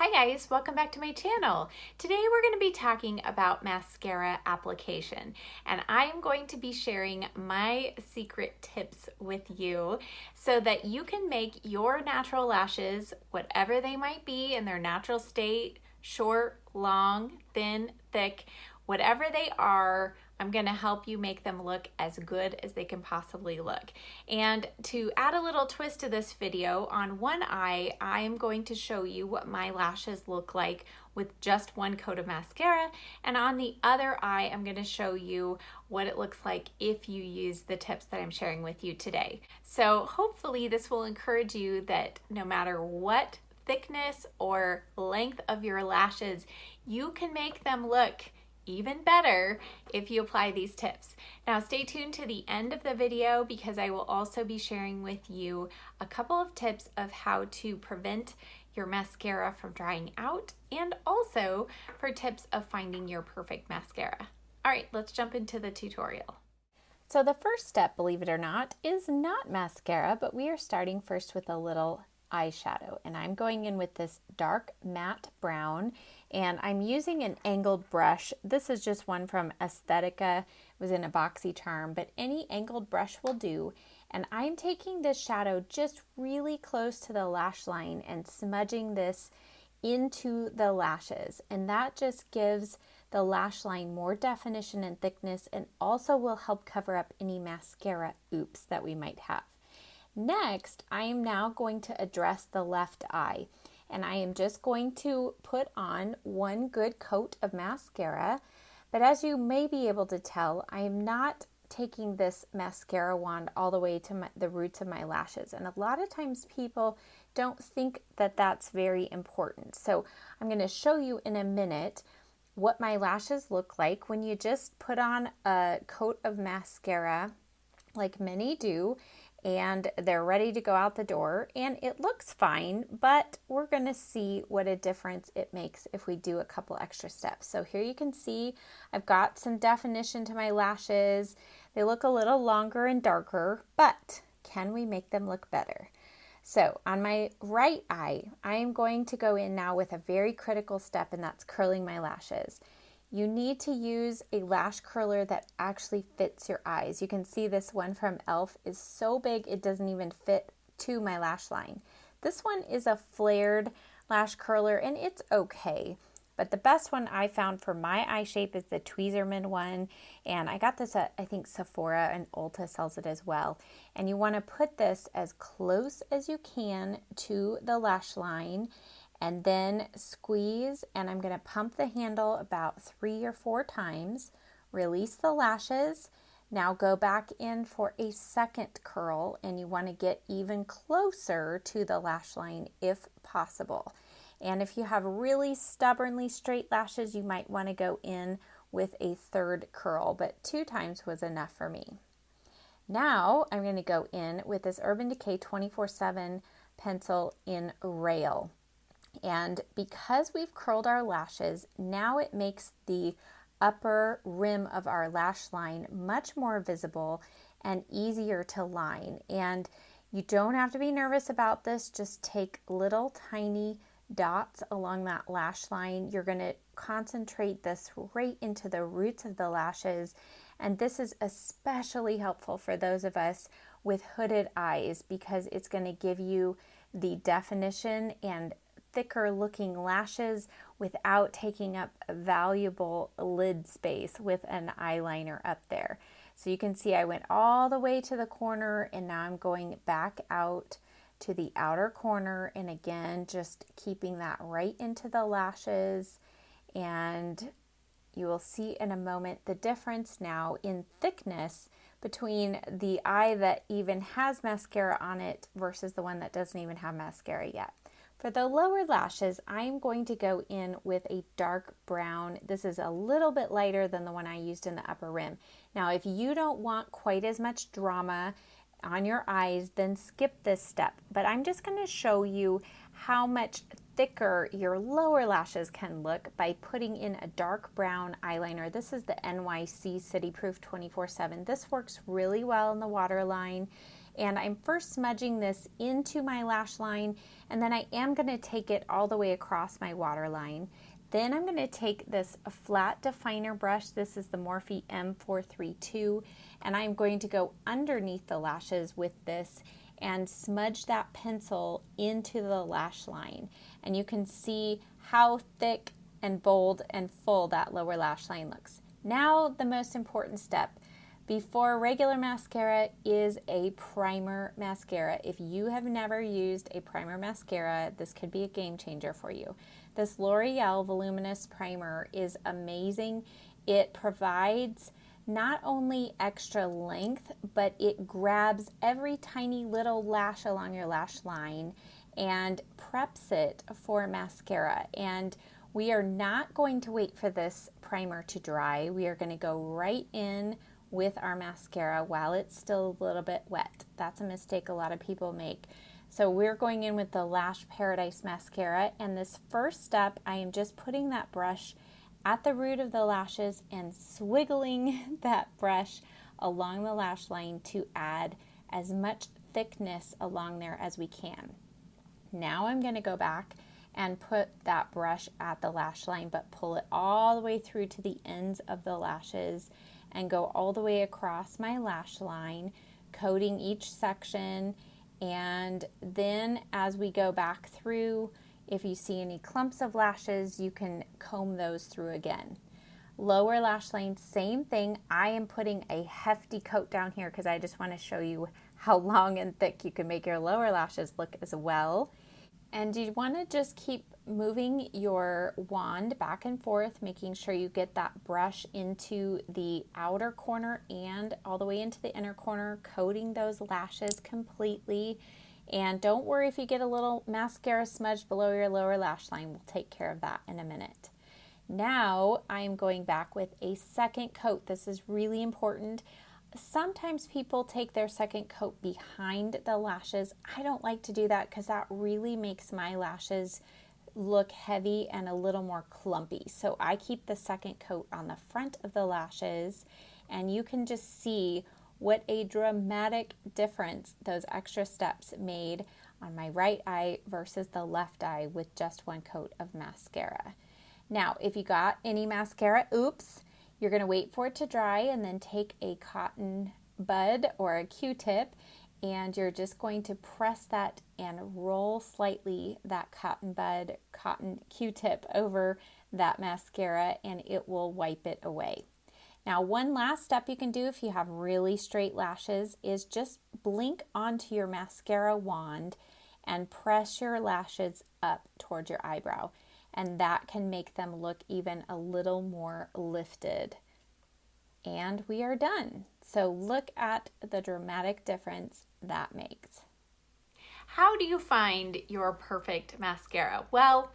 Hi guys, welcome back to my channel. Today we're going to be talking about mascara application, and I am going to be sharing my secret tips with you so that you can make your natural lashes, whatever they might be in their natural state, short, long, thin, thick, whatever they are, I'm going to help you make them look as good as they can possibly look. And to add a little twist to this video, on one eye, I'm going to show you what my lashes look like with just one coat of mascara. And on the other eye, I'm going to show you what it looks like if you use the tips that I'm sharing with you today. So hopefully this will encourage you that no matter what thickness or length of your lashes, you can make them look even better if you apply these tips. Now stay tuned to the end of the video because I will also be sharing with you a couple of tips of how to prevent your mascara from drying out and also for tips of finding your perfect mascara. All right, let's jump into the tutorial. So the first step, believe it or not, is not mascara, but we are starting first with a little eyeshadow, and I'm going in with this dark matte brown, and I'm using an angled brush. This is just one from Aesthetica. It was in a boxy charm, but any angled brush will do. And I'm taking this shadow just really close to the lash line and smudging this into the lashes, and that just gives the lash line more definition and thickness, and also will help cover up any mascara oops that we might have. Next, I am now going to address the left eye, and I am just going to put on one good coat of mascara, but as you may be able to tell, I am not taking this mascara wand all the way to the roots of my lashes, and a lot of times people don't think that that's very important. So I'm going to show you in a minute what my lashes look like when you just put on a coat of mascara like many do, and they're ready to go out the door, and it looks fine, but we're going to see what a difference it makes if we do a couple extra steps. So here you can see I've got some definition to my lashes. They look a little longer and darker, but can we make them look better? So on my right eye, I am going to go in now with a very critical step, and that's curling my lashes. You need to use a lash curler that actually fits your eyes. You can see this one from e.l.f. is so big it doesn't even fit to my lash line. This one is a flared lash curler, and it's okay. But the best one I found for my eye shape is the Tweezerman one, and I got this at, I think, Sephora, and Ulta sells it as well. And you want to put this as close as you can to the lash line, and then squeeze, and I'm going to pump the handle about 3 or 4 times, release the lashes. Now go back in for a second curl, and you want to get even closer to the lash line if possible. And if you have really stubbornly straight lashes, you might want to go in with a third curl, but 2 times was enough for me. Now I'm going to go in with this Urban Decay 24/7 pencil in Rail. And because we've curled our lashes, now it makes the upper rim of our lash line much more visible and easier to line. And you don't have to be nervous about this. Just take little tiny dots along that lash line. You're going to concentrate this right into the roots of the lashes. And this is especially helpful for those of us with hooded eyes because it's going to give you the definition and thicker looking lashes without taking up valuable lid space with an eyeliner up there. So you can see I went all the way to the corner, and now I'm going back out to the outer corner, and again just keeping that right into the lashes, and you will see in a moment the difference now in thickness between the eye that even has mascara on it versus the one that doesn't even have mascara yet. For the lower lashes, I'm going to go in with a dark brown. This is a little bit lighter than the one I used in the upper rim. Now, if you don't want quite as much drama on your eyes, then skip this step. But I'm just going to show you how much thicker your lower lashes can look by putting in a dark brown eyeliner. This is the NYC City Proof 24/7. This works really well in the waterline. And I'm first smudging this into my lash line, and then I am going to take it all the way across my waterline. Then I'm going to take this flat definer brush. This is the Morphe M432, and I'm going to go underneath the lashes with this and smudge that pencil into the lash line. And you can see how thick and bold and full that lower lash line looks. Now the most important step before regular mascara is a primer mascara. If you have never used a primer mascara, this could be a game changer for you. This L'Oreal Voluminous Primer is amazing. It provides not only extra length, but it grabs every tiny little lash along your lash line and preps it for mascara. And we are not going to wait for this primer to dry. We are going to go right in with our mascara while it's still a little bit wet. That's a mistake a lot of people make. So we're going in with the Lash Paradise mascara, and this first step, I am just putting that brush at the root of the lashes and swiggling that brush along the lash line to add as much thickness along there as we can. Now I'm going to go back and put that brush at the lash line, but pull it all the way through to the ends of the lashes and go all the way across my lash line, coating each section. And then as we go back through, if you see any clumps of lashes, you can comb those through again. Lower lash line, same thing. I am putting a hefty coat down here because I just want to show you how long and thick you can make your lower lashes look as well. And you want to just keep moving your wand back and forth, making sure you get that brush into the outer corner and all the way into the inner corner, coating those lashes completely. And don't worry if you get a little mascara smudge below your lower lash line. We'll take care of that in a minute. Now I'm going back with a second coat. This is really important. Sometimes people take their second coat behind the lashes. I don't like to do that because that really makes my lashes look heavy and a little more clumpy. So I keep the second coat on the front of the lashes, and you can just see what a dramatic difference those extra steps made on my right eye versus the left eye with just one coat of mascara. Now, if you got any mascara, oops, you're going to wait for it to dry and then take a cotton bud or a Q-tip, and you're just going to press that and roll slightly that cotton Q-tip over that mascara, and it will wipe it away. Now, one last step you can do if you have really straight lashes is just blink onto your mascara wand and press your lashes up towards your eyebrow. And that can make them look even a little more lifted. And we are done. So look at the dramatic difference that makes. How do you find your perfect mascara? Well,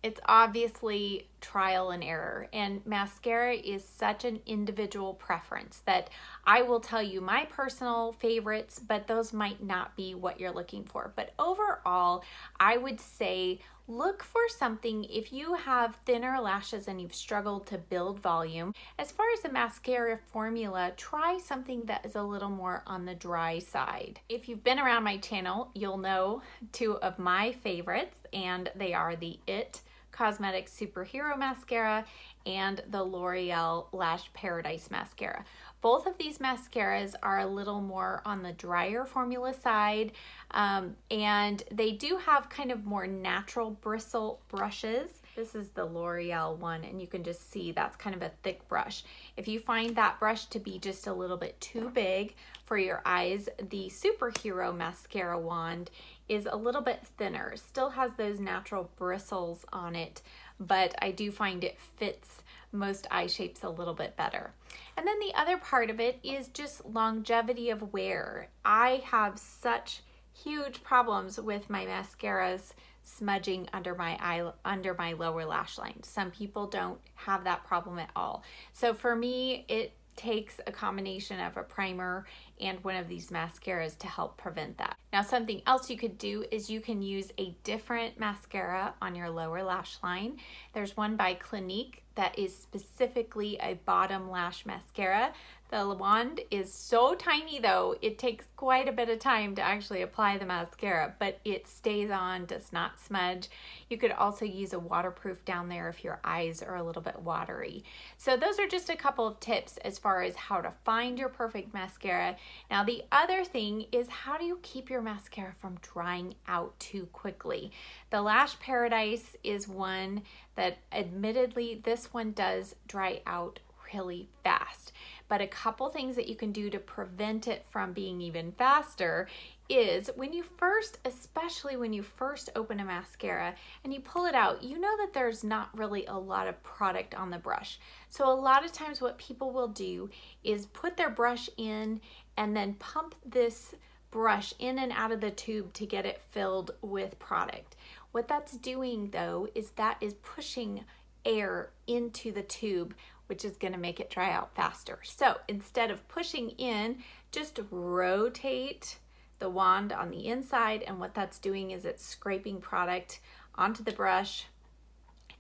it's obviously trial and error, and mascara is such an individual preference that I will tell you my personal favorites, but those might not be what you're looking for. But overall, I would say look for something if you have thinner lashes and you've struggled to build volume. As far as the mascara formula, try something that is a little more on the dry side. If you've been around my channel, you'll know two of my favorites, and they are the IT Cosmetics Superhero Mascara and the L'Oreal Lash Paradise Mascara. Both of these mascaras are a little more on the drier formula side, and they do have kind of more natural bristle brushes. This is the L'Oreal one, and you can just see that's kind of a thick brush. If you find that brush to be just a little bit too big for your eyes, the Superhero Mascara wand is a little bit thinner. Still has those natural bristles on it, but I do find it fits most eye shapes a little bit better. And then the other part of it is just longevity of wear. I have such huge problems with my mascaras smudging under my lower lash line. Some people don't have that problem at all. So for me, it takes a combination of a primer and one of these mascaras to help prevent that. Now, something else you could do is you can use a different mascara on your lower lash line. There's one by Clinique that is specifically a bottom lash mascara. The wand is so tiny though, it takes quite a bit of time to actually apply the mascara, but it stays on, does not smudge. You could also use a waterproof down there if your eyes are a little bit watery. So those are just a couple of tips as far as how to find your perfect mascara. Now the other thing is, how do you keep your mascara from drying out too quickly? The Lash Paradise is one that, admittedly, this one does dry out really fast. But a couple things that you can do to prevent it from being even faster is, when you first, especially when you first open a mascara and you pull it out, you know that there's not really a lot of product on the brush. So a lot of times what people will do is put their brush in and then pump this brush in and out of the tube to get it filled with product. What that's doing though is that is pushing air into the tube, which is going to make it dry out faster. So instead of pushing in, just rotate the wand on the inside, and what that's doing is it's scraping product onto the brush,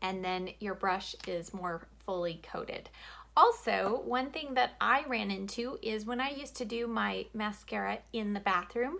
and then your brush is more fully coated. Also, one thing that I ran into is when I used to do my mascara in the bathroom,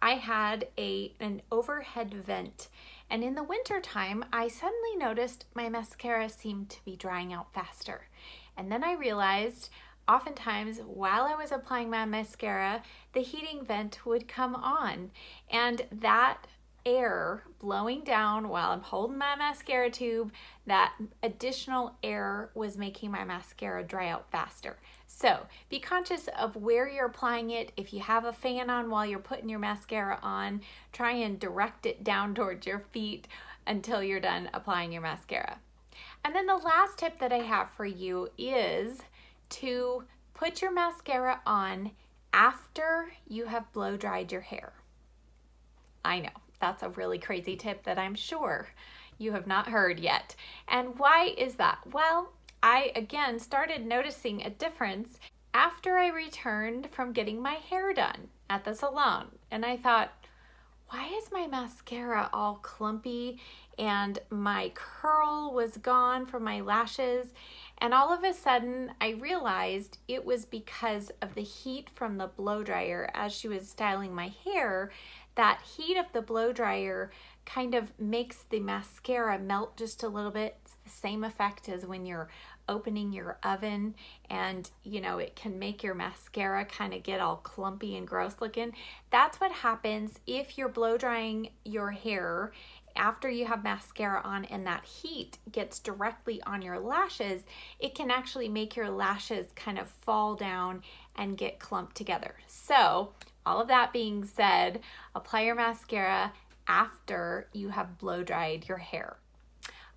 I had an overhead vent. And in the winter time, I suddenly noticed my mascara seemed to be drying out faster. And then I realized, oftentimes while I was applying my mascara, the heating vent would come on. And that air blowing down while I'm holding my mascara tube, that additional air was making my mascara dry out faster. So be conscious of where you're applying it. If you have a fan on while you're putting your mascara on, try and direct it down towards your feet until you're done applying your mascara. And then the last tip that I have for you is to put your mascara on after you have blow dried your hair. I know, that's a really crazy tip that I'm sure you have not heard yet. And why is that? Well, I again started noticing a difference after I returned from getting my hair done at the salon. And I thought, why is my mascara all clumpy and my curl was gone from my lashes? And all of a sudden I realized it was because of the heat from the blow dryer. As she was styling my hair, that heat of the blow dryer kind of makes the mascara melt just a little bit. It's the same effect as when you're opening your oven, and you know, it can make your mascara kind of get all clumpy and gross looking. That's what happens if you're blow drying your hair after you have mascara on and that heat gets directly on your lashes. It can actually make your lashes kind of fall down and get clumped together. So all of that being said, apply your mascara after you have blow dried your hair.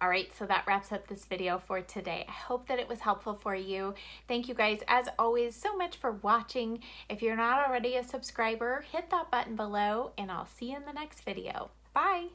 All right, so that wraps up this video for today. I hope that it was helpful for you. Thank you guys, as always, so much for watching. If you're not already a subscriber, hit that button below, and I'll see you in the next video. Bye.